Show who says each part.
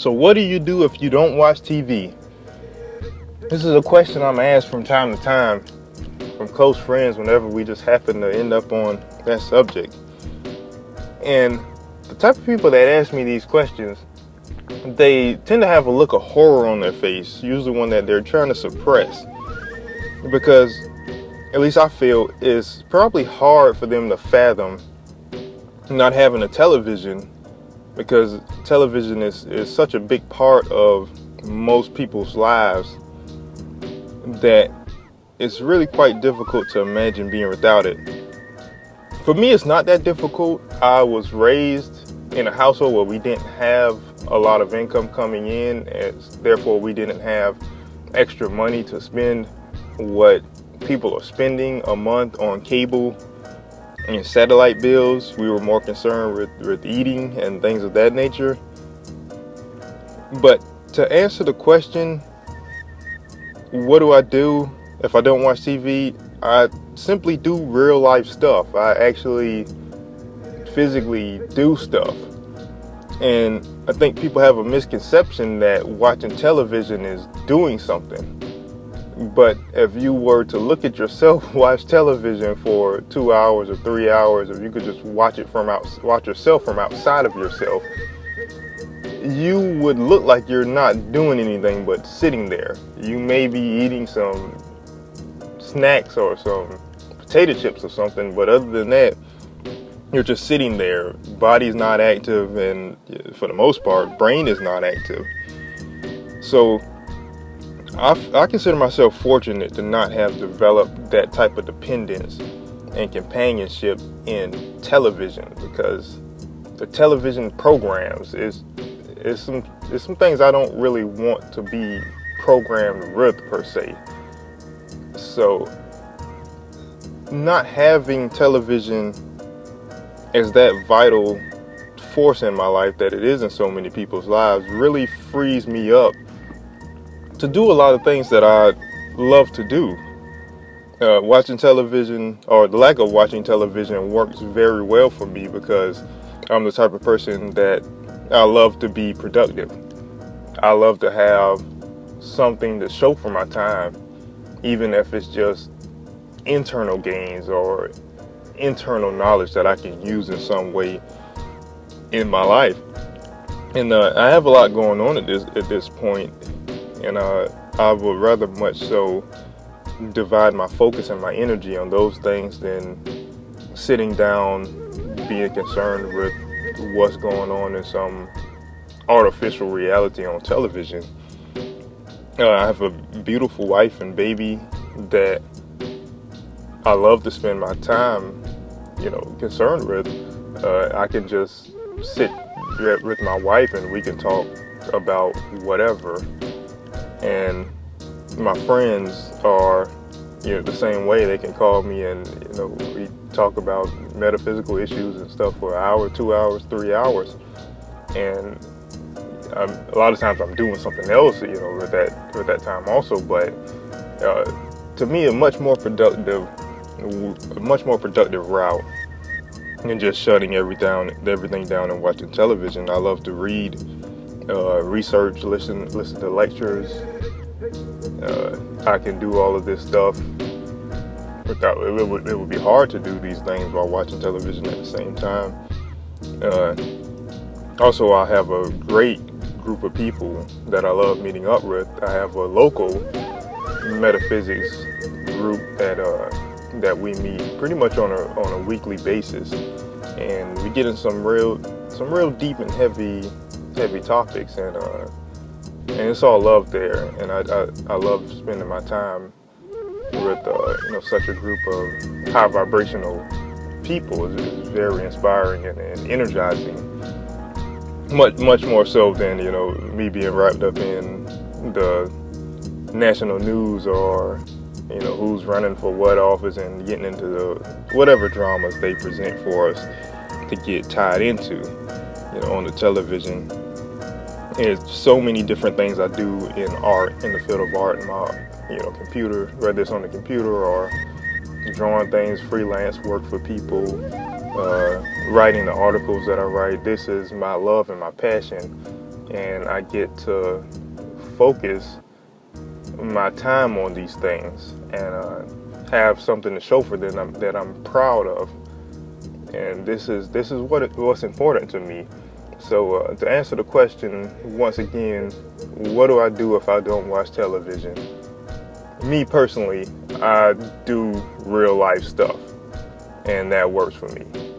Speaker 1: So what do you do if you don't watch TV? This is a question I'm asked from time to time from close friends whenever we just happen to end up on that subject. And the type of people that ask me these questions, they tend to have a look of horror on their face, usually one that they're trying to suppress. Because, at least I feel, it's probably hard for them to fathom not having a television, because television is such a big part of most people's lives that it's really quite difficult to imagine being without it. For me, it's not that difficult. I was raised in a household where we didn't have a lot of income coming in, and therefore we didn't have extra money to spend what people are spending a month on cable and satellite bills. We were more concerned with eating and things of that nature. But to answer the question, what do I do if I don't watch TV? I simply do real life stuff. I actually physically do stuff. And I think people have a misconception that watching television is doing something. But if you were to look at yourself watch television for 2 hours or 3 hours, if you could just watch yourself from outside of yourself, you would look like you're not doing anything but sitting there. You may be eating some snacks or some potato chips or something, but other than that, you're just sitting there. Body's not active, and for the most part, brain is not active. So I consider myself fortunate to not have developed that type of dependence and companionship in television, because the television programs is some things I don't really want to be programmed with per se. So not having television as that vital force in my life that it is in so many people's lives really frees me up to do a lot of things that I love to do. Watching television, or the lack of watching television, works very well for me because I'm the type of person that I love to be productive. I love to have something to show for my time, even if it's just internal gains or internal knowledge that I can use in some way in my life. And I have a lot going on at this point, and I would rather much so divide my focus and my energy on those things than sitting down being concerned with what's going on in some artificial reality on television. I have a beautiful wife and baby that I love to spend my time, concerned with. I can just sit with my wife and we can talk about whatever. And my friends are, the same way. They can call me and, we talk about metaphysical issues and stuff for an hour, 2 hours, 3 hours. And a lot of times I'm doing something else, with that time also. But to me, a much more productive route than just shutting everything down and watching television. I love to read, research, listen to lectures. I can do all of this stuff without it would be hard to do these things while watching television at the same time. Also, I have a great group of people that I love meeting up with. I have a local metaphysics group that we meet pretty much on a weekly basis, and we get in some real deep and heavy topics, and it's all love there. And I love spending my time with such a group of high vibrational people. It's very inspiring and energizing. Much more so than me being wrapped up in the national news or who's running for what office and getting into the whatever dramas they present for us to get tied into on the television. There's so many different things I do in art, in the field of art, in my computer, whether it's on the computer or drawing things, freelance work for people, writing the articles that I write. This is my love and my passion, and I get to focus my time on these things and have something to show for them that I'm proud of. And this is what's important to me. So to answer the question once again, what do I do if I don't watch television? Me personally, I do real life stuff, and that works for me.